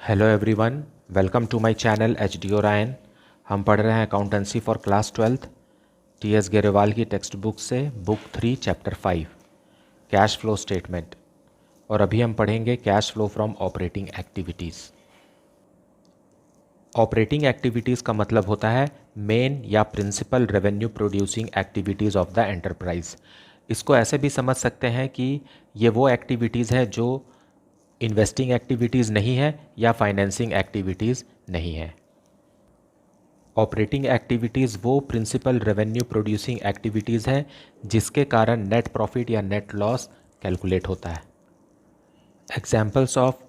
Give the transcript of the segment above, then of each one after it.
Hello everyone, welcome to my channel H D Orion. हम पढ़ रहे हैं accountancy for class 12th T S Grewal की टेक्स्ट बुक से book 3 chapter 5 cash flow statement. और अभी हम पढ़ेंगे cash flow from operating activities. Operating activities का मतलब होता है मेन या principal revenue producing activities of the enterprise. इसको ऐसे भी समझ सकते हैं कि ये वो एक्टिविटीज़ है जो इन्वेस्टिंग एक्टिविटीज़ नहीं है या फाइनेंसिंग एक्टिविटीज़ नहीं है। ऑपरेटिंग एक्टिविटीज़ वो प्रिंसिपल रेवेन्यू प्रोड्यूसिंग एक्टिविटीज़ हैं जिसके कारण नेट प्रॉफिट या नेट लॉस कैलकुलेट होता है। एग्जाम्पल्स ऑफ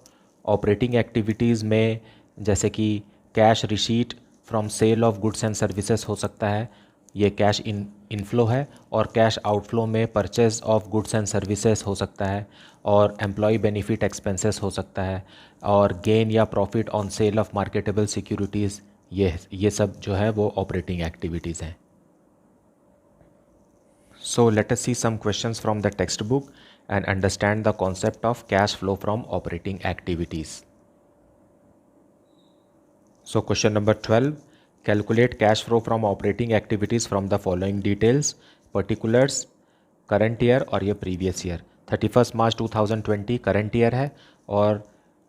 ऑपरेटिंग एक्टिविटीज़ में जैसे कि cash receipt from sale of goods and services हो सकता है, ये कैश इनफ्लो है। और कैश आउटफ्लो में purchase of goods and services हो सकता है, और एम्प्लॉय बेनिफिट एक्सपेंसेस हो सकता है, और गेन या profit on sale of marketable securities, ये सब जो है वो ऑपरेटिंग एक्टिविटीज़ हैं। So let us see some questions from the textbook and understand the concept of cash flow from operating activities. So question number 12, calculate cash flow from operating activities from the following details: particulars, current year और ये previous year। 31 मार्च 2020 current year है, और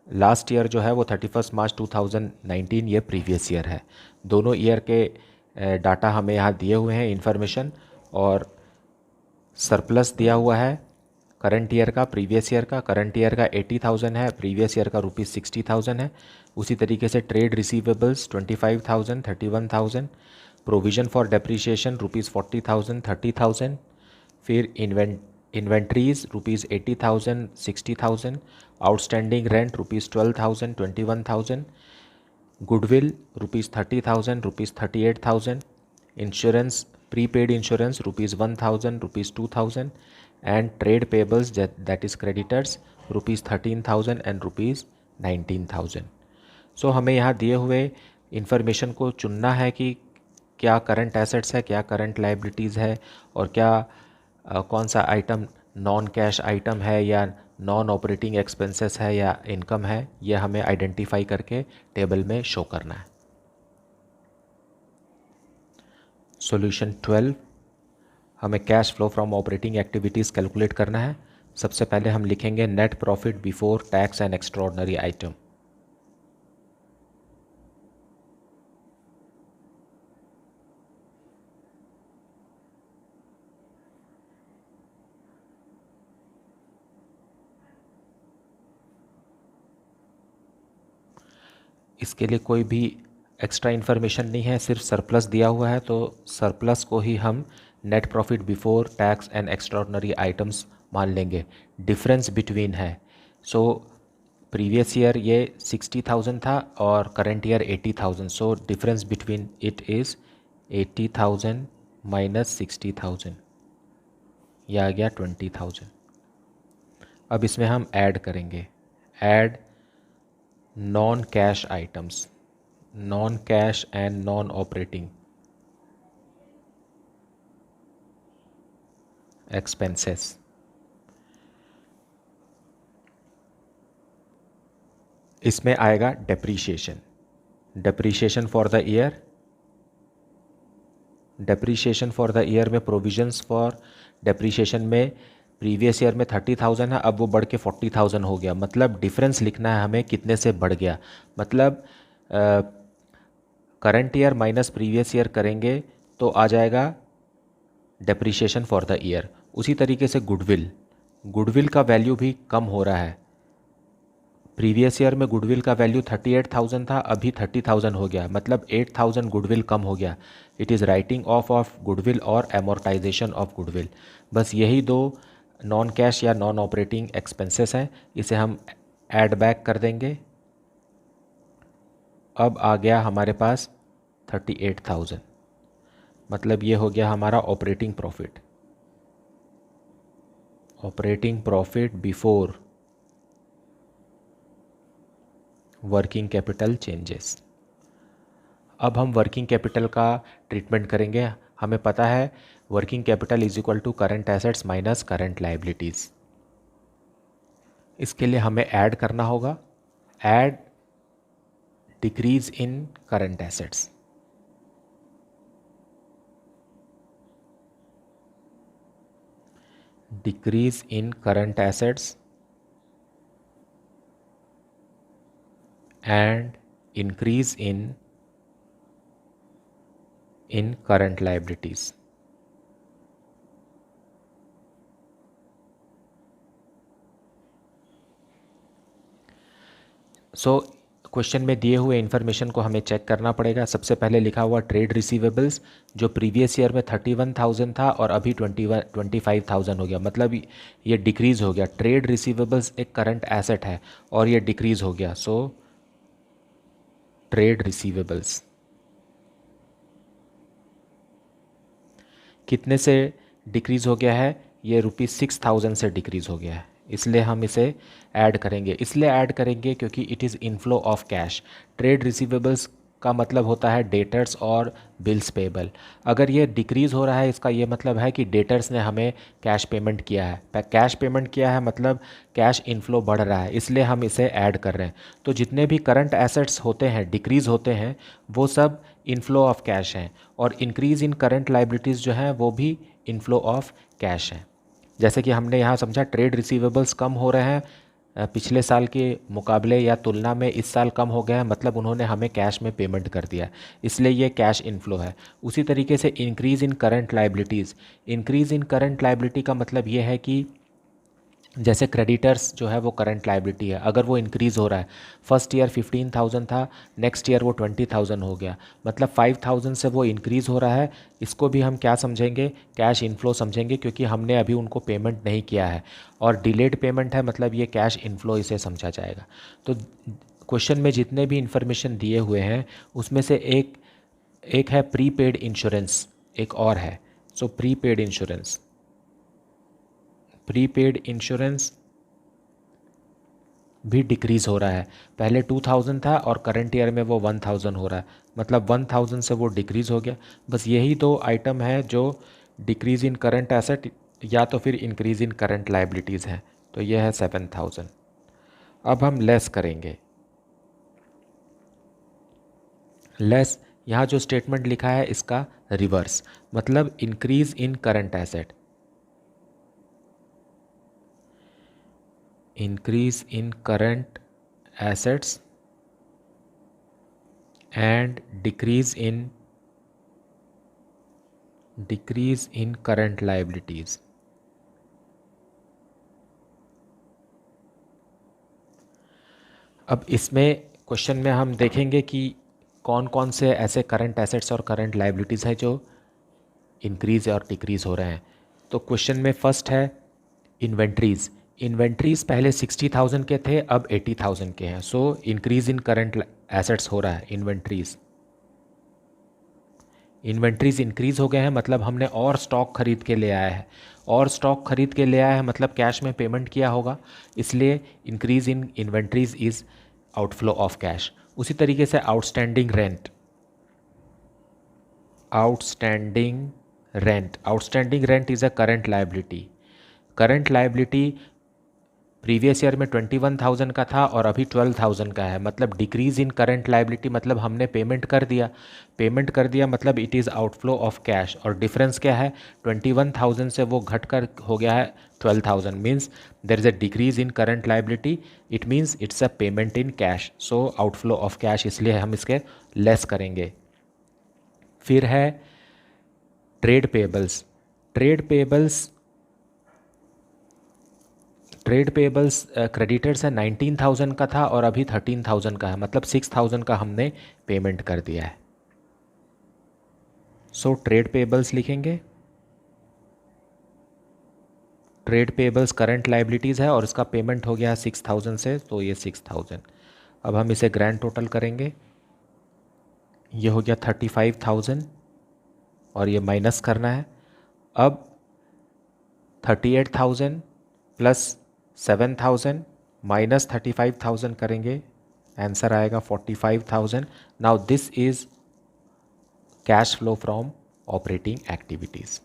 last year जो है वो 31 मार्च 2019 ये previous year है। दोनों ईयर के डाटा हमें यहाँ दिए हुए हैं इन्फॉर्मेशन, और सरप्लस दिया हुआ है करंट ईयर का, प्रीवियस ईयर का। करंट ईयर का 80,000 है, प्रीवियस ईयर का ₹60,000 है। उसी तरीके से trade receivables 25,000, 31,000। Provision for depreciation ₹40,000, 30,000। फिर inventories ₹80,000, 60,000। Outstanding rent ₹12,000, 21,000। Goodwill ₹30,000, ₹38,000। Insurance, prepaid insurance ₹1,000, ₹2,000। and trade payables that is creditors ₹13,000 and ₹19,000। सो हमें यहाँ दिए हुए इंफॉर्मेशन को चुनना है कि क्या करंट एसेट्स है, क्या करंट लाइबिलिटीज़ है, और क्या कौन सा आइटम नॉन कैश आइटम है या नॉन ऑपरेटिंग एक्सपेंसेस है या इनकम है। यह हमें आइडेंटिफाई करके टेबल में शो करना है। सॉल्यूशन 12, हमें cash flow from operating activities calculate करना है। सबसे पहले हम लिखेंगे net profit before tax and extraordinary item. इसके लिए कोई भी एक्स्ट्रा इन्फॉर्मेशन नहीं है, सिर्फ सरप्लस दिया हुआ है, तो सरप्लस को ही हम net profit before tax and extraordinary items मान लेंगे। डिफरेंस बिटवीन है, सो प्रीवियस ईयर ये 60,000 था और current year 80,000, so difference between it is 80,000 minus 60,000, यह आ गया 20,000। अब इसमें हम ऐड करेंगे, add non cash items, non cash and non operating expenses. इसमें आएगा depreciation, depreciation for the year, depreciation for the year में प्रोविजंस फॉर डेप्रीशिएशन में प्रीवियस ईयर में 30,000 है, अब वो बढ़ के 40,000 हो गया। मतलब डिफरेंस लिखना है हमें कितने से बढ़ गया। मतलब current year minus previous year करेंगे तो आ जाएगा डेप्रीशिएशन फॉर द ईयर। उसी तरीके से गुडविल, गुडविल का वैल्यू भी कम हो रहा है। प्रीवियस ईयर में गुडविल का वैल्यू 38,000 था, अभी 30,000 हो गया, मतलब 8,000 गुडविल कम हो गया। It is writing of goodwill और एमोर्टाइजेशन ऑफ गुडविल। बस यही दो नॉन कैश या नॉन ऑपरेटिंग एक्सपेंसेस हैं, इसे हम ऐड बैक कर देंगे। अब आ गया हमारे पास 38,000, मतलब ये हो गया हमारा operating profit, operating profit before working capital changes. अब हम वर्किंग कैपिटल का ट्रीटमेंट करेंगे। हमें पता है working capital is equal to current assets minus current liabilities. इसके लिए हमें ऐड करना होगा, add decrease in current assets, decrease in current assets and increase in current liabilities. So question में दिए हुए इन्फॉर्मेशन को हमें चेक करना पड़ेगा। सबसे पहले लिखा हुआ ट्रेड रिसीवेबल्स जो प्रीवियस ईयर में 31,000 था और अभी 25,000 हो गया, मतलब ये डिक्रीज़ हो गया। ट्रेड रिसीवेबल्स एक करंट एसेट है और ये डिक्रीज़ हो गया। सो ट्रेड रिसीवेबल्स कितने से डिक्रीज़ हो गया है? ये ₹6,000 से डिक्रीज़ हो गया है, इसलिए हम इसे ऐड करेंगे। इसलिए ऐड करेंगे क्योंकि it is inflow of cash. Trade receivables का मतलब होता है डेटर्स और बिल्स पेबल। अगर ये डिक्रीज़ हो रहा है, इसका ये मतलब है कि डेटर्स ने हमें कैश पेमेंट किया है। कैश पेमेंट किया है मतलब कैश इनफ्लो बढ़ रहा है, इसलिए हम इसे ऐड कर रहे हैं। तो जितने भी करंट एसेट्स होते हैं डिक्रीज़ होते हैं, वो सब इनफ्लो ऑफ कैश हैं, और इंक्रीज़ इन करंट लाइबिलिटीज़ जो हैं वो भी इनफ्लो ऑफ कैश हैं। जैसे कि हमने यहाँ समझा ट्रेड रिसीवेबल्स कम हो रहे हैं पिछले साल के मुकाबले या तुलना में इस साल कम हो गया है, मतलब उन्होंने हमें कैश में पेमेंट कर दिया, इसलिए ये कैश इनफ्लो है। उसी तरीके से increase in current liabilities, increase in current liability का मतलब ये है कि जैसे क्रेडिटर्स जो है वो करंट लाइबिलिटी है, अगर वो इंक्रीज़ हो रहा है, फर्स्ट ईयर 15,000 था, नेक्स्ट ईयर वो 20,000 हो गया, मतलब 5,000 से वो इंक्रीज़ हो रहा है। इसको भी हम क्या समझेंगे? कैश इनफ्लो समझेंगे, क्योंकि हमने अभी उनको पेमेंट नहीं किया है और डिलेड पेमेंट है, मतलब ये कैश इनफ्लो इसे समझा जाएगा। तो क्वेश्चन में जितने भी इंफॉर्मेशन दिए हुए हैं उसमें से एक एक है प्रीपेड इंश्योरेंस, एक और है। So prepaid insurance, prepaid insurance भी डिक्रीज़ हो रहा है। पहले 2,000 था और करंट ईयर में वो 1,000 हो रहा है, मतलब 1,000 से वो डिक्रीज़ हो गया। बस यही दो आइटम है जो डिक्रीज़ इन करंट एसेट या तो फिर इंक्रीज़ इन करंट लाइबिलिटीज़ है। तो ये है 7,000। अब हम लेस करेंगे। लेस, यहाँ जो स्टेटमेंट लिखा है इसका रिवर्स, मतलब increase in current asset, increase in current assets and decrease in current liabilities। अब इसमें क्वेश्चन में हम देखेंगे कि कौन कौन से ऐसे करंट एसेट्स और करंट लाइबिलिटीज़ हैं जो इंक्रीज़ और डिक्रीज़ हो रहे हैं। तो क्वेश्चन में फर्स्ट है इन्वेंट्रीज़। इन्वेंट्रीज़ पहले 60,000 के थे, अब 80,000 के हैं। सो इंक्रीज़ इन करंट एसेट्स हो रहा है। इन्वेंट्रीज़ इंक्रीज़ हो गए हैं, मतलब हमने और स्टॉक खरीद के ले आया है, और स्टॉक खरीद के ले आया है मतलब कैश में पेमेंट किया होगा, इसलिए increase in inventories is outflow of cash. उसी तरीके से outstanding rent, outstanding rent is a current liability. Current liability previous year में 21,000 का था और अभी 12,000 का है, मतलब डिक्रीज़ इन करंट लाइबिलिटी, मतलब हमने पेमेंट कर दिया। पेमेंट कर दिया मतलब it is outflow of cash, और डिफरेंस क्या है? 21,000 से वो घट कर हो गया है 12,000, means there is a decrease in current liability, it means it's a payment in cash. So outflow of cash, इसलिए हम इसके लेस करेंगे। फिर है trade payables. Trade payables trade payables creditors है 19,000 का था और अभी 13,000 का है, मतलब 6,000 का हमने पेमेंट कर दिया है। सो ट्रेड पेबल्स लिखेंगे। ट्रेड पेबल्स करंट लाइबिलिटीज़ है और इसका पेमेंट हो गया 6,000 से, तो ये 6,000। अब हम इसे ग्रैंड टोटल करेंगे, ये हो गया 35,000 और ये माइनस करना है। अब 38,000 प्लस 7,000 माइनस 35,000 करेंगे, आंसर आएगा 45,000। Now this is cash flow from operating activities.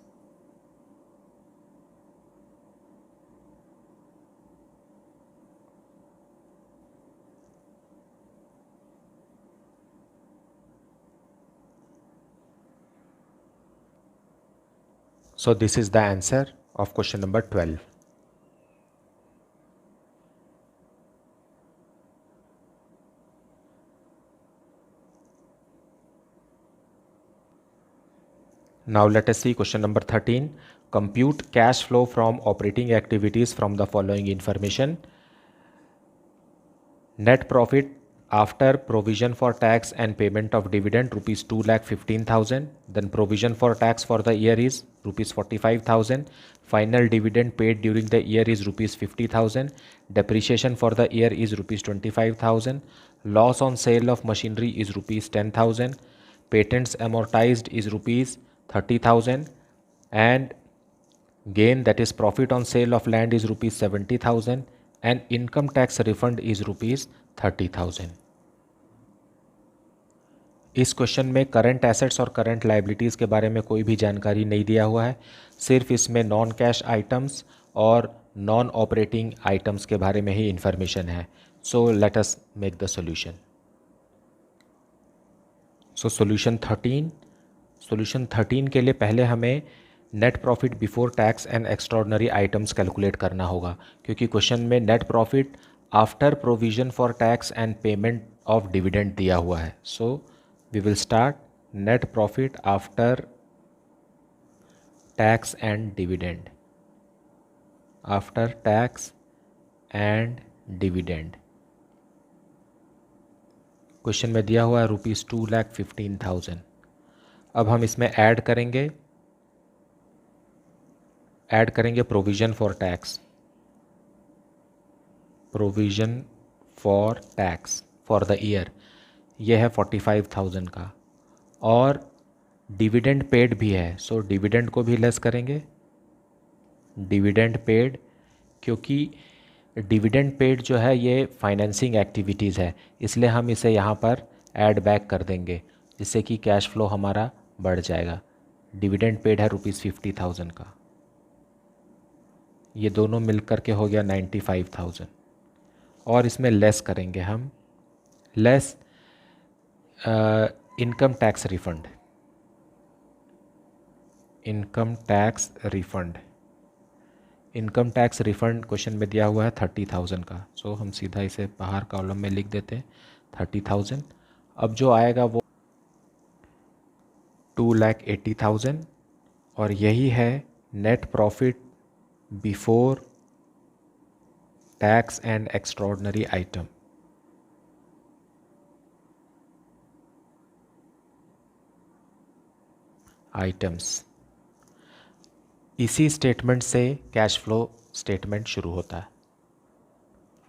So this is the answer of question number 12. Now let us see question number 13. Compute cash flow from operating activities from the following information. Net profit after provision for tax and payment of dividend rupees 2,15,000. Then provision for tax for the year is rupees 45,000. Final dividend paid during the year is rupees 50,000. Depreciation for the year is rupees 25,000. Loss on sale of machinery is rupees 10,000. Patents amortized is rupees 30,000. And gain, that is profit on sale of land, is rupees 70,000. and income tax refund is rupees 30,000. इस question में current assets और current liabilities के बारे में कोई भी जानकारी नहीं दिया हुआ है, सिर्फ इसमें नॉन कैश आइटम्स और नॉन ऑपरेटिंग आइटम्स के बारे में ही इंफॉर्मेशन है. So let us make the solution. So solution 13 के लिए पहले हमें net profit before tax and extraordinary items calculate करना होगा, क्योंकि क्वेश्चन में net profit after provision for tax and payment of dividend दिया हुआ है. So we will start net profit after tax and dividend. After tax and dividend question में दिया हुआ है रुपीज़ 2,15,000. अब हम इसमें ऐड करेंगे provision for tax. Provision for tax for the year ये है 45,000 का, और डिविडेंड पेड भी है. सो डिविडेंड को भी लेस करेंगे. डिविडेंड पेड, क्योंकि डिविडेंड पेड जो है ये फाइनेंसिंग एक्टिविटीज़ है, इसलिए हम इसे यहाँ पर ऐड बैक कर देंगे, जिससे कि कैश फ्लो हमारा बढ़ जाएगा. डिविडेंड पेड है रुपीज़ 50,000 का. ये दोनों मिल कर के हो गया 95,000. और इसमें लेस करेंगे हम less income tax refund. Income tax refund question में दिया हुआ है 30,000 का. सो हम सीधा इसे बाहर कॉलम में लिख देते हैं 30,000. अब जो आएगा वो 2,80,000, और यही है net profit before tax and extraordinary items. इसी स्टेटमेंट से कैश फ्लो स्टेटमेंट शुरू होता है.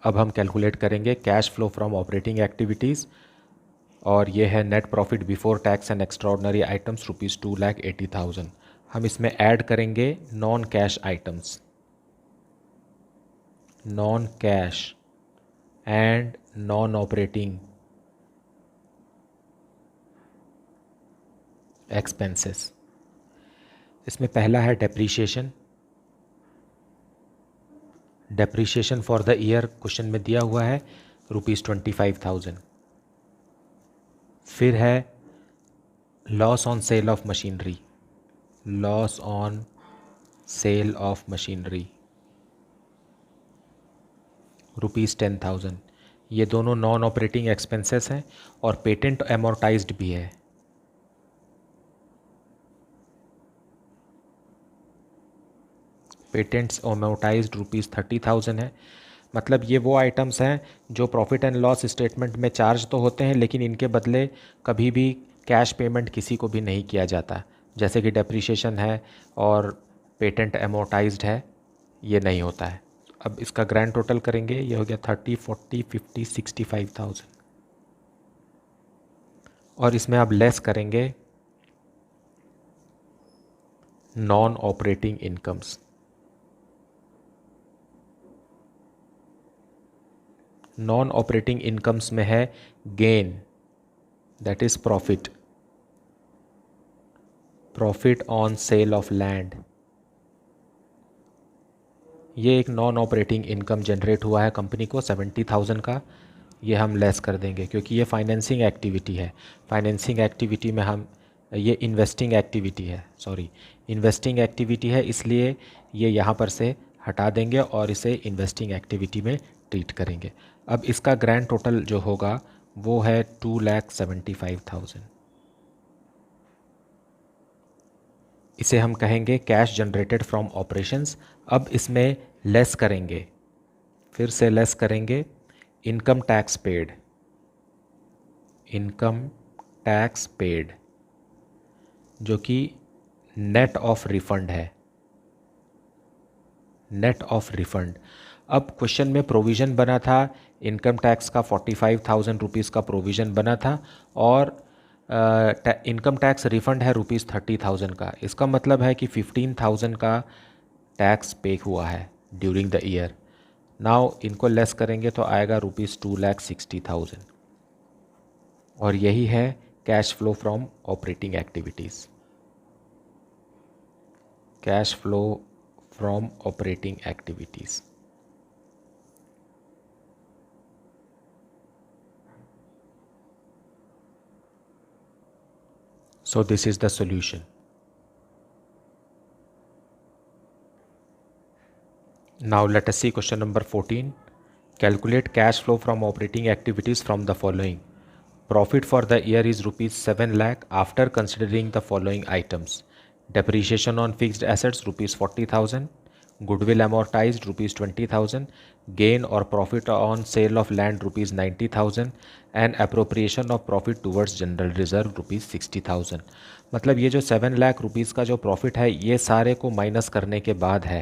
अब हम कैलकुलेट करेंगे cash flow from operating activities, और ये है net profit before tax and extraordinary items rupees 2,80,000. हम इसमें ऐड करेंगे non cash items, non cash and non operating expenses. इसमें पहला है depreciation for the year question में दिया हुआ है रुपीज़ 25,000. फिर है loss on sale of machinery, rupees 10,000. ये दोनों नॉन ऑपरेटिंग एक्सपेंसेस हैं, और पेटेंट एमोर्टाइज्ड भी है. पेटेंट्स अमोर्टाइज्ड रुपीज़ 30,000 है. मतलब ये वो आइटम्स हैं जो प्रॉफिट एंड लॉस स्टेटमेंट में चार्ज तो होते हैं, लेकिन इनके बदले कभी भी कैश पेमेंट किसी को भी नहीं किया जाता. जैसे कि डेप्रीशिएशन है और पेटेंट अमोर्टाइज्ड है, ये नहीं होता है. अब इसका ग्रैंड टोटल करेंगे, ये हो गया 30, 40, 50, 65,000. और इसमें अब लेस करेंगे non operating incomes. Non operating incomes में है gain, that is profit on sale of land. ये एक नॉन ऑपरेटिंग इनकम जनरेट हुआ है कंपनी को 70,000 का. ये हम लेस कर देंगे क्योंकि ये फाइनेंसिंग एक्टिविटी है. फाइनेंसिंग एक्टिविटी में हम ये इन्वेस्टिंग एक्टिविटी है, सॉरी इन्वेस्टिंग एक्टिविटी है, इसलिए ये यहाँ पर से हटा देंगे और इसे इन्वेस्टिंग एक्टिविटी में ट्रीट करेंगे। अब इसका ग्रैंड टोटल जो होगा वो है 2,75,000। इसे हम कहेंगे कैश जनरेटेड फ्रॉम ऑपरेशंस। अब इसमें लेस करेंगे, फिर से लेस करेंगे income tax paid, income tax paid जो कि नेट ऑफ रिफंड है, नेट ऑफ रिफंड। अब क्वेश्चन में प्रोविज़न बना था इनकम टैक्स का 45,000 रुपीज़ का प्रोविज़न बना था और इनकम टैक्स रिफंड है ₹30,000 का। इसका मतलब है कि 15,000 का टैक्स पे हुआ है ड्यूरिंग द ईयर। नाउ इनको लेस करेंगे तो आएगा ₹2,60,000 और यही है cash flow from operating activities, cash flow from operating activities. So this is the solution. Now let us see question number 14. Calculate cash flow from operating activities from the following. Profit for the year is ₹7 lakh after considering the following items. Depreciation on fixed assets ₹40,000, goodwill amortized ₹20,000, gain or profit on sale of land ₹90,000 and appropriation of profit towards general reserve ₹60,000। मतलब ये जो 7 lakh rupees का जो profit है ये सारे को minus करने के बाद है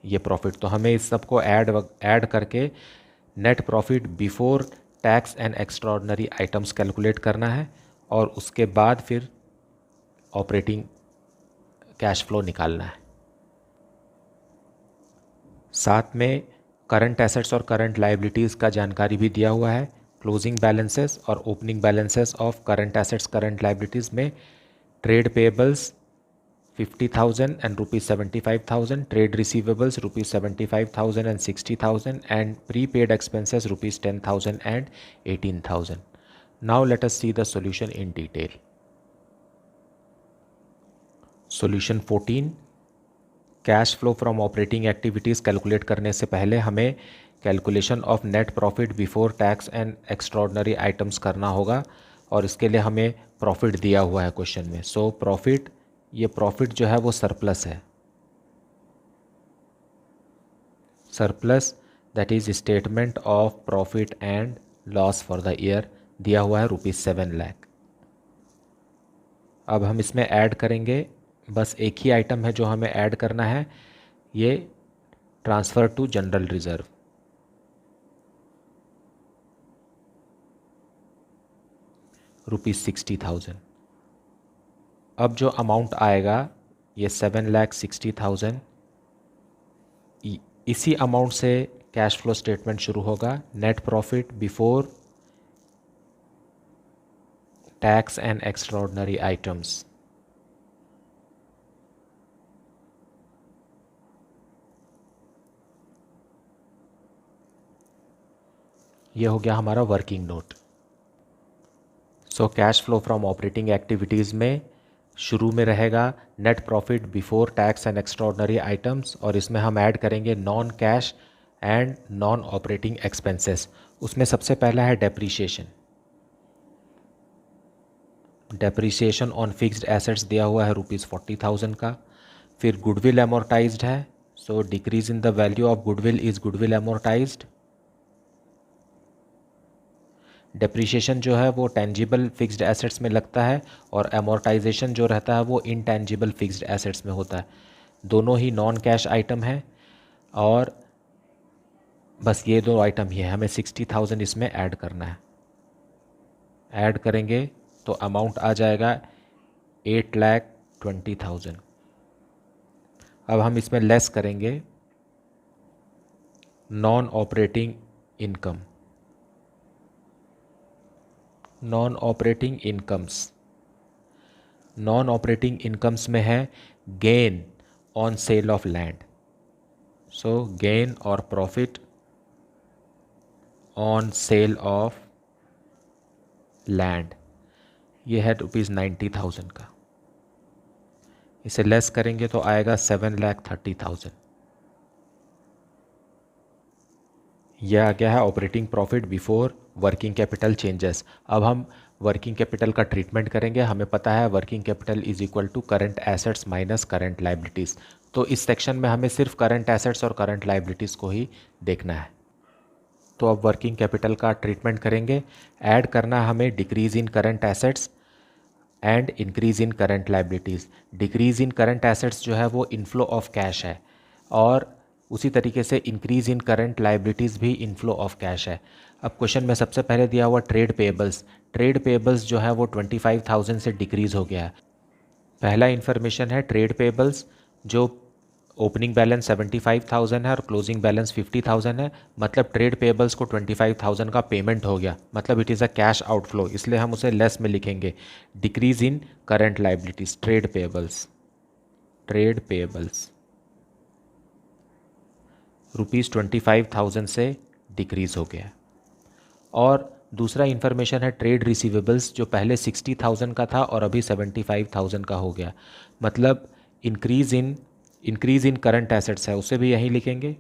ये प्रॉफिट। तो हमें इस सब को ऐड करके net profit before tax and extraordinary items calculate करना है और उसके बाद फिर ऑपरेटिंग कैश फ्लो निकालना है। साथ में करंट एसेट्स और करंट लायबिलिटीज़ का जानकारी भी दिया हुआ है। क्लोजिंग बैलेंसेस और opening balances of current assets current liabilities में trade payables 50,000 and ₹75,000, trade receivables ₹75,000 and 60,000 and prepaid expenses ₹10,000 and 18,000. Now let us see the solution in detail. Solution 14. Cash flow from operating activities calculate करने से पहले हमें calculation of net profit before tax and extraordinary items करना होगा और इसके लिए हमें प्रॉफिट दिया हुआ है क्वेश्चन में। सो प्रॉफिट, ये प्रॉफिट जो है वो सरप्लस है, surplus that is statement of profit and loss for the year, दिया हुआ है ₹7 लाख। अब हम इसमें ऐड करेंगे, बस एक ही आइटम है जो हमें ऐड करना है, ये ट्रांसफ़र टू जनरल रिजर्व। ₹60,000। अब जो अमाउंट आएगा ये 7,60,000, इसी अमाउंट से कैश फ्लो स्टेटमेंट शुरू होगा। Net profit before tax and extraordinary items, ये हो गया हमारा working note. So cash flow from operating activities में शुरू में रहेगा net profit before tax and extraordinary items और इसमें हम ऐड करेंगे non cash and non operating expenses. उसमें सबसे पहला है depreciation. Depreciation on fixed assets दिया हुआ है ₹40,000 का। फिर गुडविल एमोर्टाइज्ड है, so decrease in the value of goodwill is goodwill amortised. Depreciation जो है वो टेंजिबल फिक्स्ड एसेट्स में लगता है और एमोर्टाइजेशन जो रहता है वो इनटेंजिबल फिक्स्ड एसेट्स में होता है। दोनों ही नॉन कैश आइटम है और बस ये दो आइटम ही है, हमें 60,000 इसमें ऐड करना है। ऐड करेंगे तो अमाउंट आ जाएगा 8,20,000। अब हम इसमें लेस करेंगे non operating income, non operating incomes. Non operating incomes में है gain on sale of land, so gain और profit on sale of land, ये है ₹90,000 का। इसे लेस करेंगे तो आएगा 7,30,000। यह आ गया है operating profit before working capital changes. अब हम वर्किंग कैपिटल का ट्रीटमेंट करेंगे। हमें पता है working capital is equal to current assets minus current liabilities. तो इस सेक्शन में हमें सिर्फ करंट एसेट्स और करंट लाइबिलिटीज़ को ही देखना है। तो अब वर्किंग कैपिटल का ट्रीटमेंट करेंगे। ऐड करना है हमें decrease in current assets and increase in current liabilities. Decrease in current assets जो है वो इनफ्लो ऑफ कैश है, और उसी तरीके से इंक्रीज़ इन करंट लाइबिलिटीज़ भी इनफ्लो ऑफ कैश है। अब क्वेश्चन में सबसे पहले दिया हुआ ट्रेड पेएबल्स। ट्रेड पेएबल्स जो है वो 25,000 से डिक्रीज़ हो गया है। पहला इन्फॉर्मेशन है ट्रेड पेएबल्स, जो ओपनिंग बैलेंस 75,000 है और क्लोजिंग बैलेंस 50,000 है। मतलब ट्रेड पेएबल्स को 25,000 का पेमेंट हो गया, मतलब it is a cash outflow, इसलिए हम उसे लेस में लिखेंगे। Decrease in current liabilities, trade payables ₹25,000 से डिक्रीज हो गया। और दूसरा इन्फॉर्मेशन है ट्रेड रिसीवेबल्स, जो पहले 60,000 का था और अभी 75,000 का हो गया। मतलब इंक्रीज इन करंट एसेट्स है, उसे भी यहीं लिखेंगे।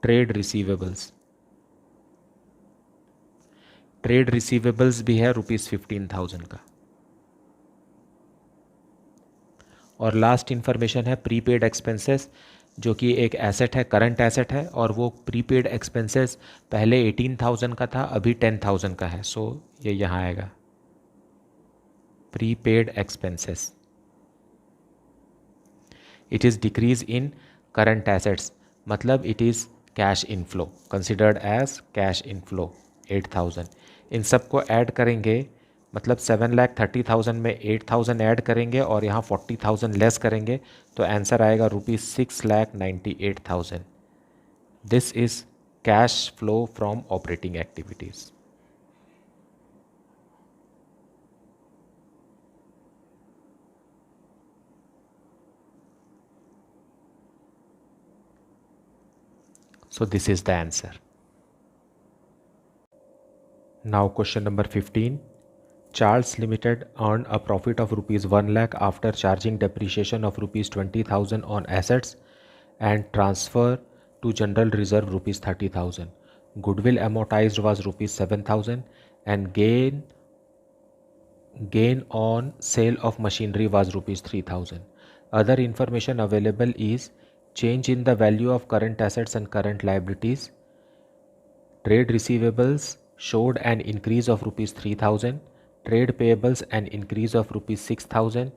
ट्रेड रिसीवेबल्स भी है ₹15,000 का। और लास्ट इन्फॉर्मेशन है प्रीपेड एक्सपेंसेस, जो कि एक एसेट है, करंट एसेट है, और वो प्रीपेड एक्सपेंसेस पहले 18,000 का था, अभी 10,000 का है। सो ये यहाँ आएगा prepaid expenses. It is decrease in current assets, मतलब it is cash inflow, considered as cash inflow 8,000। इन सब को ऐड करेंगे, मतलब 7,30,000 में 8,000 ऐड करेंगे और यहाँ 40,000 लेस करेंगे, तो आंसर आएगा ₹6,98,000। This is cash flow from operating activities. So this is the answer. Now question number 15. Charles Limited earned a profit of ₹1 lakh after charging depreciation of ₹20,000 on assets and transfer to general reserve ₹30,000. Goodwill amortized was ₹7,000 and gain on sale of machinery was ₹3,000. Other information available is change in the value of current assets and current liabilities. Trade receivables showed an increase of ₹3,000, trade payables an increase of ₹6,000,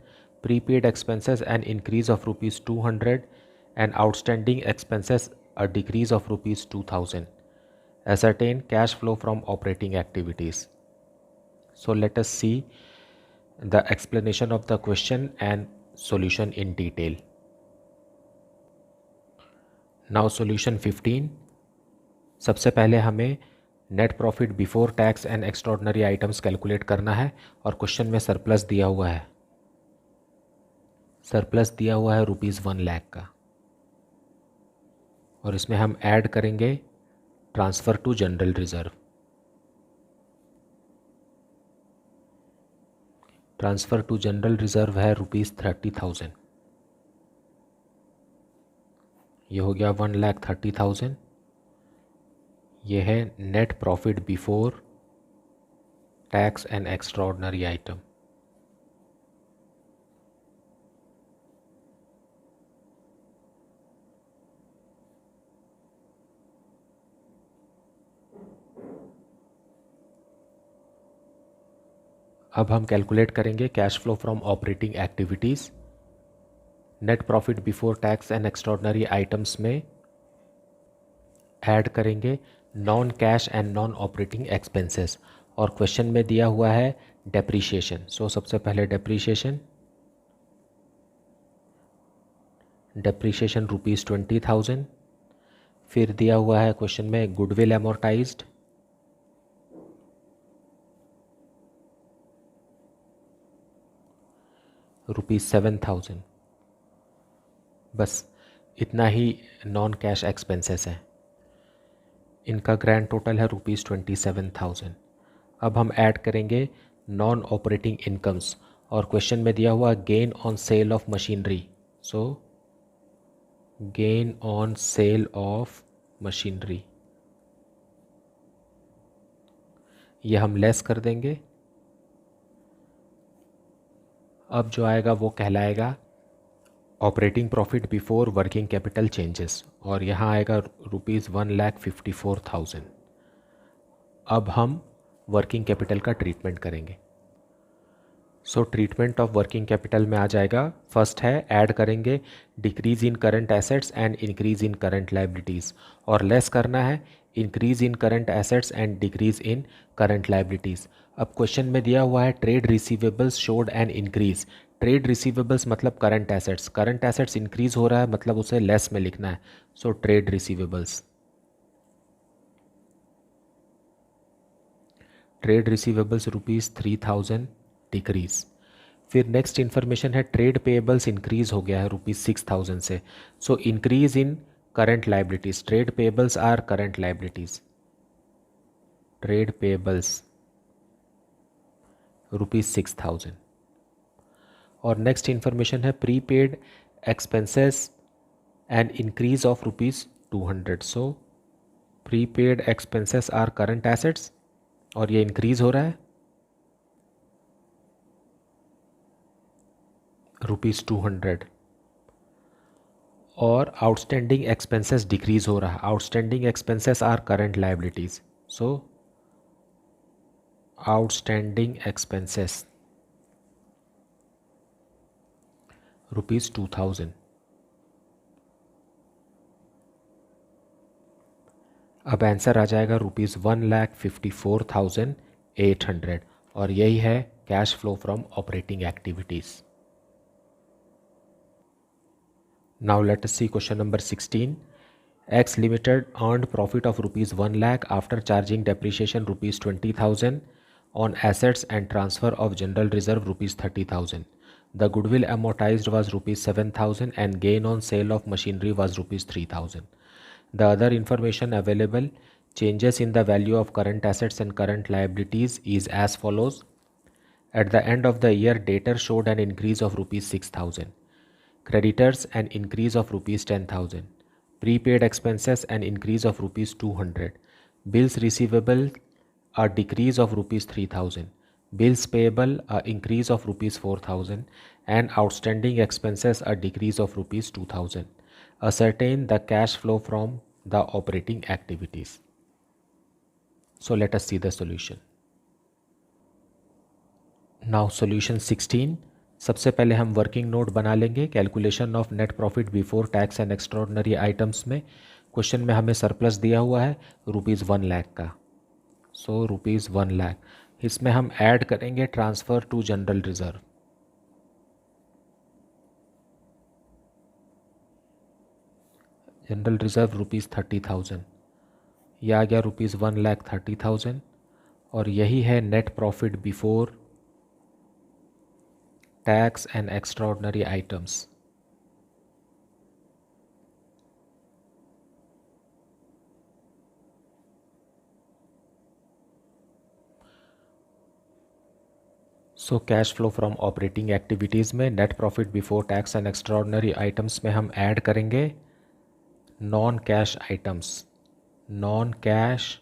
prepaid expenses an increase of ₹200, and outstanding expenses a decrease of ₹2,000. Ascertain cash flow from operating activities. So let us see the explanation of the question and solution in detail. Now solution 15. सबसे पहले हमें net profit before tax and extraordinary items calculate करना है, और question में surplus दिया हुआ है। सरप्लस दिया हुआ है ₹1 लाख का, और इसमें हम ऐड करेंगे transfer to general reserve. Transfer to general reserve है ₹30,000। ये हो गया 1,30,000। ये है net profit before tax and extraordinary item. अब हम कैलकुलेट करेंगे cash flow from operating activities. Net profit before tax and extraordinary items में ऐड करेंगे non cash and non operating expenses, और क्वेश्चन में दिया हुआ है डेप्रीशिएशन। सो सबसे पहले डेप्रीशिएशन ₹20,000। फिर दिया हुआ है क्वेश्चन में गुडविल एमोर्टाइज्ड ₹7,000। बस इतना ही नॉन कैश एक्सपेंसेस हैं। इनका ग्रैंड टोटल है ₹27,000। अब हम ऐड करेंगे नॉन ऑपरेटिंग इनकम्स, और क्वेश्चन में दिया हुआ gain on sale of machinery, so gain on sale of machinery ये हम लेस कर देंगे। अब जो आएगा वो कहलाएगा operating profit before working capital changes, और यहाँ आएगा ₹1,54,000। अब हम वर्किंग कैपिटल का ट्रीटमेंट करेंगे। सो ट्रीटमेंट ऑफ वर्किंग कैपिटल में आ जाएगा, फर्स्ट है ऐड करेंगे decrease in current assets and increase in current liabilities, और लेस करना है increase in current assets and decrease in current liabilities. अब क्वेश्चन में दिया हुआ है trade receivables showed an increase. Trade receivables मतलब करंट एसेट्स इंक्रीज हो रहा है मतलब उसे लेस में लिखना है। So trade receivables ₹3,000 decrease. फिर नेक्स्ट इन्फॉर्मेशन है ट्रेड पेएबल्स इंक्रीज हो गया है ₹6,000 से। So increase in current liabilities, trade payables are current liabilities, trade payables ₹6,000। और नेक्स्ट इन्फॉर्मेशन है prepaid expenses and increase of ₹200। So prepaid expenses are current assets और ये इंक्रीज हो रहा है ₹200, और आउटस्टैंडिंग एक्सपेंसेस डिक्रीज हो रहा है। Outstanding expenses are current liabilities, so outstanding expenses ₹2,000। अब आंसर आ जाएगा ₹1,54,800, और यही है cash flow from operating activities. Now let us see question number 16। X Limited earned profit of ₹1 lakh after charging depreciation ₹20,000 on assets and transfer of general reserve ₹30,000. The goodwill amortized was ₹7,000 and gain on sale of machinery was ₹3,000. The other information available changes in the value of current assets and current liabilities is as follows. At the end of the year, debtors showed an increase of ₹6,000. Creditors an increase of ₹10,000. Prepaid expenses an increase of ₹200. Bills receivable a decrease of ₹3,000. Bills payable a increase of ₹4,000, and outstanding expenses a decrease of ₹2,000. Ascertain the cash flow from the operating activities. So let us see the solution. Now solution 16. सबसे पहले हम working note बना लेंगे calculation of net profit before tax and extraordinary items में। Question में हमें surplus दिया हुआ है ₹1 लाख का, सो ₹1 लाख। इसमें हम ऐड करेंगे transfer to general reserve. General reserve ₹30,000, यह आ गया ₹1,30,000, और यही है net profit before tax and extraordinary items. So cash flow from operating activities में net profit before tax and extraordinary items में हम ऐड करेंगे non cash items, non cash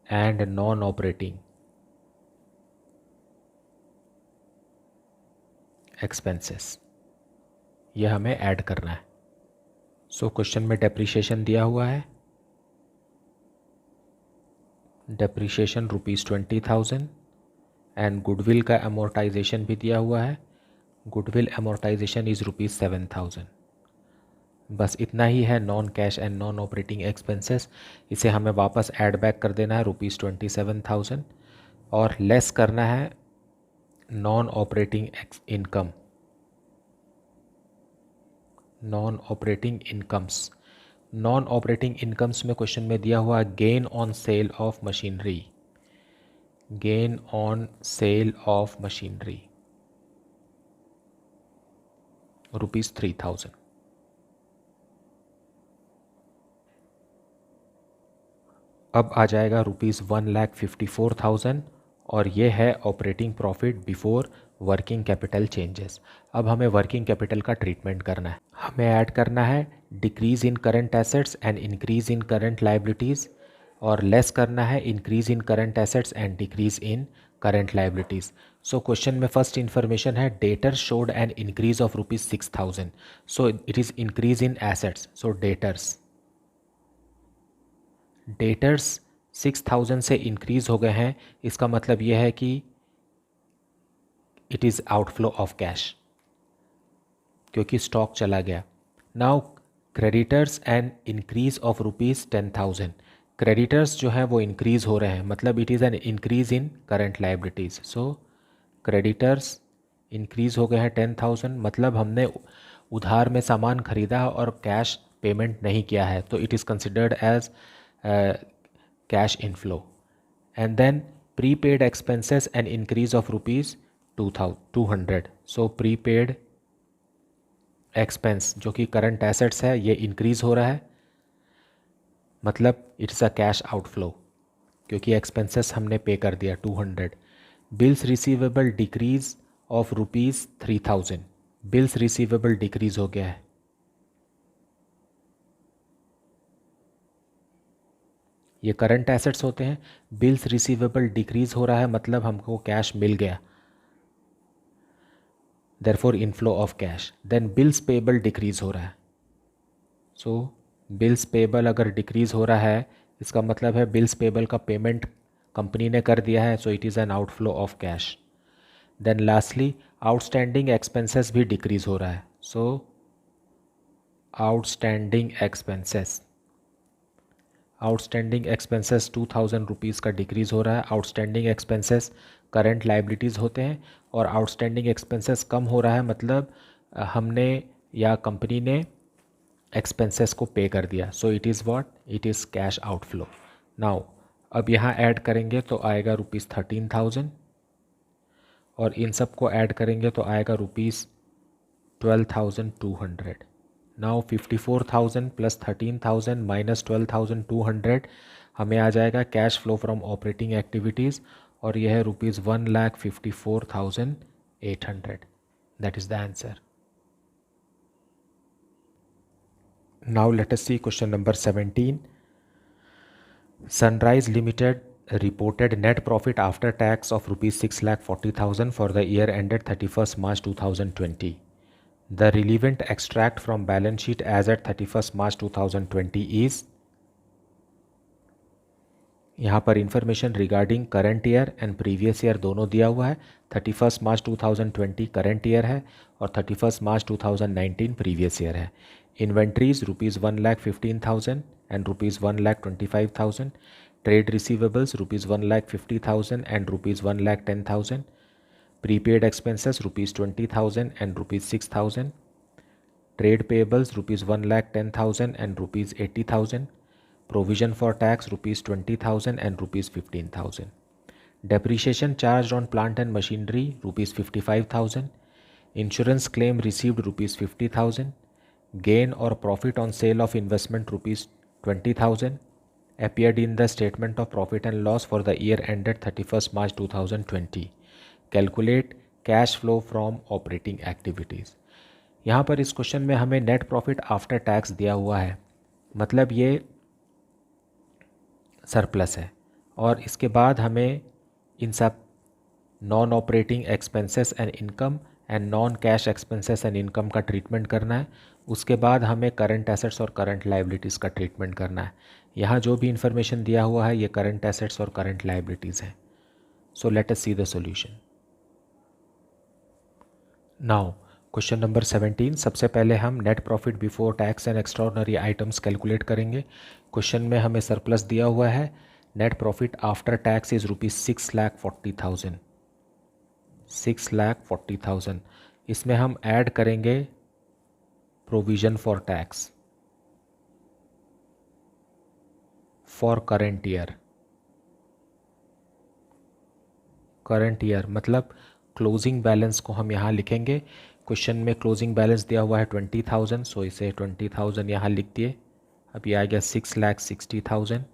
and non operating expenses, यह हमें ऐड करना है। सो question में depreciation दिया हुआ है, डेप्रीशिएशन ₹20,000, एंड गुडविल का अमोर्टाइजेशन भी दिया हुआ है, गुडविल अमोर्टाइजेशन इज़ ₹7,000। बस इतना ही है non cash and non operating expenses. इसे हमें वापस ऐड बैक कर देना है ₹27,000, और लेस करना है non operating income, non operating incomes. Non operating incomes में क्वेश्चन में दिया हुआ gain on sale of machinery, gain on sale of machinery ₹3,000। अब आ जाएगा ₹1,54,000 और ये है operating profit before working capital changes. अब हमें वर्किंग कैपिटल का ट्रीटमेंट करना है। हमें ऐड करना है decrease in current assets and increase in current liabilities, और लेस करना है increase in current assets and decrease in current liabilities. So question में फर्स्ट इन्फॉर्मेशन है debtor showed an increase of ₹6,000, so it is increase in assets. So debtors 6,000 से increase हो गए हैं, इसका मतलब यह है कि it is outflow of cash, क्योंकि स्टॉक चला गया। Now creditors and increase of ₹10,000, creditors जो है वो इंक्रीज हो रहे हैं, मतलब it is an increase in current liabilities. So creditors increase हो गए हैं 10,000, मतलब हमने उधार में सामान खरीदा और कैश पेमेंट नहीं किया है, तो it is considered as cash inflow. And then prepaid expenses and increase of ₹200, so prepaid expense जो कि करंट एसेट्स है ये इंक्रीज हो रहा है, मतलब इट्स अ कैश आउटफ्लो, क्योंकि एक्सपेंसेस हमने पे कर दिया 200। Bills receivable decrease of ₹3,000, bills receivable decrease हो गया है, ये करंट एसेट्स होते हैं। बिल्स रिसीवेबल डिक्रीज हो रहा है, मतलब हमको कैश मिल गया, therefore inflow of cash. Then bills payable decrease हो रहा है, सो बिल्स पेबल अगर डिक्रीज हो रहा है इसका मतलब है बिल्स पेबल का पेमेंट कंपनी ने कर दिया है, so it is an outflow of cash. Then lastly outstanding expenses भी डिक्रीज हो रहा है, सो आउटस्टैंडिंग एक्सपेंसेस 2,000 रुपीज़ का डिक्रीज़ हो रहा है। आउटस्टैंडिंग एक्सपेंसेस करंट लाइबिलिटीज़ होते हैं, और आउटस्टैंडिंग एक्सपेंसेस कम हो रहा है, मतलब हमने या कंपनी ने एक्सपेंसेस को पे कर दिया, सो it is what, it is cash outflow. Now अब यहाँ ऐड करेंगे तो आएगा ₹13,000, और इन सब को ऐड करेंगे तो आएगा ₹12,200। नाउ 54,000 प्लस 13,000 माइनस 12,200 हमें आ जाएगा cash flow from operating activities, और यह है ₹1,54,800। That is the answer. Now let us see question number 17। Sunrise Limited reported net profit after tax of ₹640,000 for the year ended 31st March 2020. The relevant extract from balance sheet as at 31st March 2020 is, यहाँ पर information regarding current year and previous year दोनों दिया हुआ है। 31st मार्च 2020 current year है और 31st मार्च 2019 previous year है। Inventories ₹1,15,000 and ₹1,25,000। Trade receivables ₹1,50,000 and ₹1,10,000। Prepaid expenses ₹20,000 and ₹6,000। Trade payables ₹1,10,000 and ₹80,000। Provision for tax ₹20,000 and ₹15,000. Depreciation charged on plant and machinery ₹55,000. Insurance claim received ₹50,000. Gain or profit on sale of investment ₹20,000 appeared in the statement of profit and loss for the year ended 31st March 2020. Calculate cash flow from operating activities. यहाँ पर इस question में हमें net profit after tax दिया हुआ है, मतलब ये सरप्लस है, और इसके बाद हमें इन सब non operating expenses and income and non cash expenses and income का ट्रीटमेंट करना है। उसके बाद हमें करंट एसेट्स और करंट लाइबिलिटीज़ का ट्रीटमेंट करना है। यहाँ जो भी इंफॉर्मेशन दिया हुआ है ये करंट एसेट्स और करंट लाइबिलिटीज़ हैं। So let us see the solution. Now question number 17, सबसे पहले हम net profit before tax and extraordinary items calculate करेंगे। क्वेश्चन में हमें सरप्लस दिया हुआ है, net profit after tax is ₹6,40,000, 6,40,000। इसमें हम ऐड करेंगे provision for tax for current year, मतलब क्लोजिंग बैलेंस को हम यहाँ लिखेंगे। क्वेश्चन में क्लोजिंग बैलेंस दिया हुआ है 20,000, सो इसे 20,000 यहाँ लिख दिए। अब ये आ गया 6,60,000।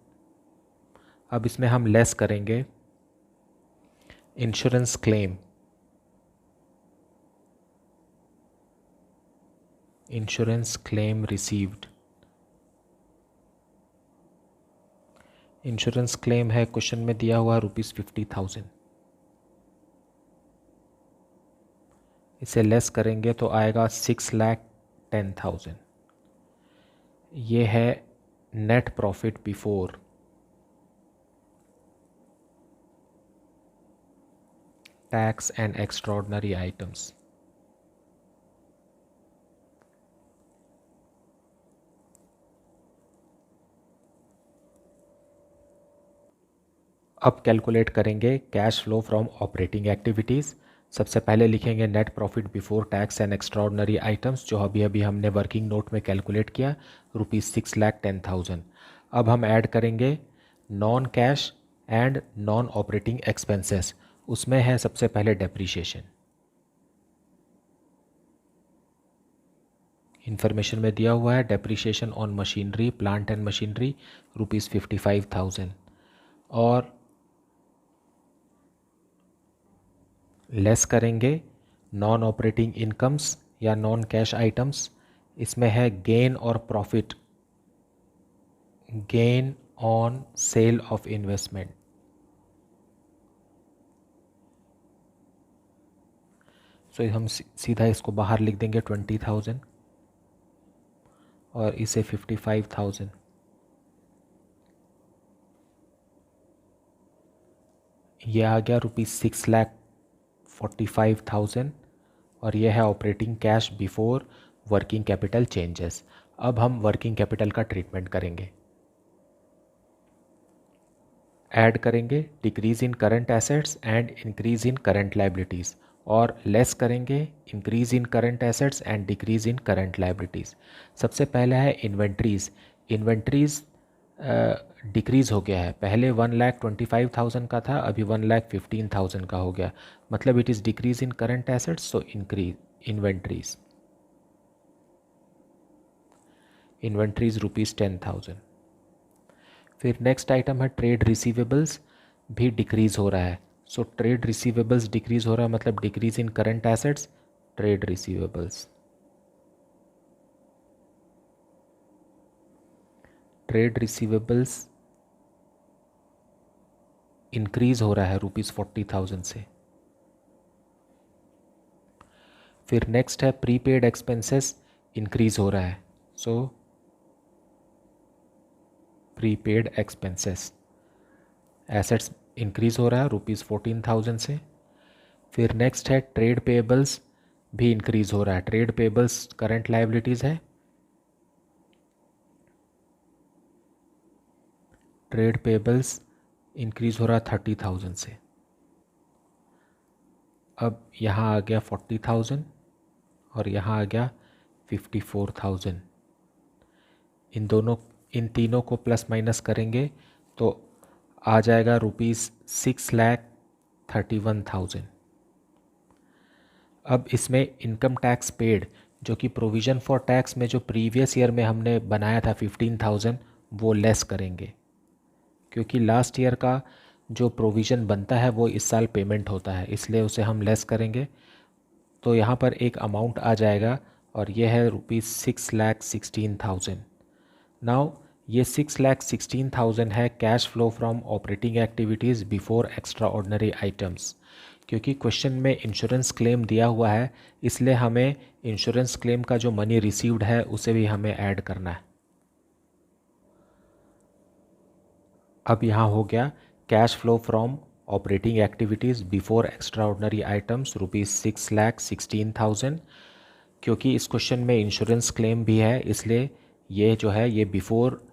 अब इसमें हम लेस करेंगे insurance claim, insurance claim received, insurance claim है, क्वेश्चन में दिया हुआ ₹50,000। इसे लेस करेंगे तो आएगा 6,10,000। ये है net profit before tax and extraordinary items. अब कैलकुलेट करेंगे cash flow from operating activities. सबसे पहले लिखेंगे net profit before tax and extraordinary items, जो अभी अभी हमने वर्किंग नोट में कैलकुलेट किया, ₹6,10,000। अब हम ऐड करेंगे non cash and non operating expenses. उसमें है सबसे पहले डेप्रीशिएशन। इंफॉर्मेशन में दिया हुआ है depreciation on machinery, plant and machinery ₹55,000, और लेस करेंगे नॉन ऑपरेटिंग इनकम्स या नॉन कैश आइटम्स। इसमें है गेन और profit, gain on sale of investment. So हम सीधा इसको बाहर लिख देंगे 20,000 और इसे 55,000। यह आ गया ₹6,45,000 और यह है operating cash before working capital changes. अब हम वर्किंग कैपिटल का ट्रीटमेंट करेंगे। ऐड करेंगे decrease in current assets and increase in current liabilities, और लेस करेंगे increase in current assets and decrease in current liabilities. सबसे पहला है इन्वेंट्रीज़। इन्वेंट्रीज़ डिक्रीज़ हो गया है, पहले 1,25,000 का था, अभी 1,15,000 का हो गया, मतलब it is decrease in current assets, so increase inventories. Inventories ₹10,000। फिर नेक्स्ट आइटम है ट्रेड रिसीवेबल्स, भी डिक्रीज़ हो रहा है। सो ट्रेड रिसीवेबल्स डिक्रीज़ हो रहा है, मतलब decrease in current assets, trade receivables. Trade receivables increase हो रहा है ₹40,000 से। फिर नेक्स्ट है प्रीपेड एक्सपेंसेस, इंक्रीज़ हो रहा है। सो प्रीपेड एक्सपेंसेस, एसेट्स इंक्रीज़ हो रहा है ₹14,000 से। फिर नेक्स्ट है ट्रेड पेएबल्स, भी इंक्रीज़ हो रहा है। ट्रेड पेएबल्स करंट लायबिलिटीज़ है, ट्रेड पेएबल्स इंक्रीज़ हो रहा है 30,000 से। अब यहाँ आ गया 40,000 और यहाँ आ गया 54,000। इन तीनों को प्लस माइनस करेंगे तो आ जाएगा ₹6,31,000। अब इसमें इनकम टैक्स पेड, जो कि प्रोविज़न फॉर टैक्स में जो प्रीवियस ईयर में हमने बनाया था 15,000, वो लेस करेंगे, क्योंकि लास्ट ईयर का जो प्रोविज़न बनता है वो इस साल पेमेंट होता है, इसलिए उसे हम लेस करेंगे। तो यहाँ पर एक अमाउंट आ जाएगा और यह है ₹6,16,000। नाउ ये 6,16,000 है cash flow from operating activities before extra ordinary items. क्योंकि क्वेश्चन में इंश्योरेंस क्लेम दिया हुआ है, इसलिए हमें इंश्योरेंस क्लेम का जो मनी रिसीव्ड है उसे भी हमें ऐड करना है। अब यहाँ हो गया cash flow from operating activities before extra ordinary items ₹6,16,000। क्योंकि इस क्वेश्चन में इंश्योरेंस क्लेम भी है, इसलिए ये जो है ये बिफोर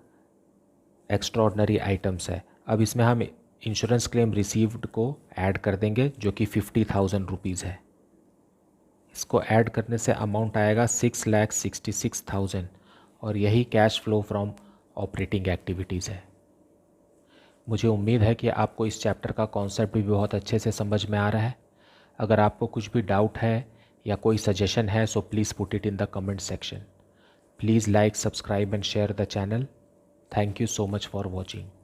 एक्स्ट्रा ऑर्डिनरी आइटम्स है। अब इसमें हम इंश्योरेंस क्लेम रिसीव्ड को ऐड कर देंगे, जो कि ₹50,000 है। इसको ऐड करने से अमाउंट आएगा 6,66,000 और यही cash flow from operating activities है। मुझे उम्मीद है कि आपको इस चैप्टर का कॉन्सेप्ट भी बहुत अच्छे से समझ में आ रहा है। अगर आपको कुछ भी डाउट है या कोई सजेशन है, so please put it in the comment section. Please like, subscribe and share the channel. Thank you so much for watching.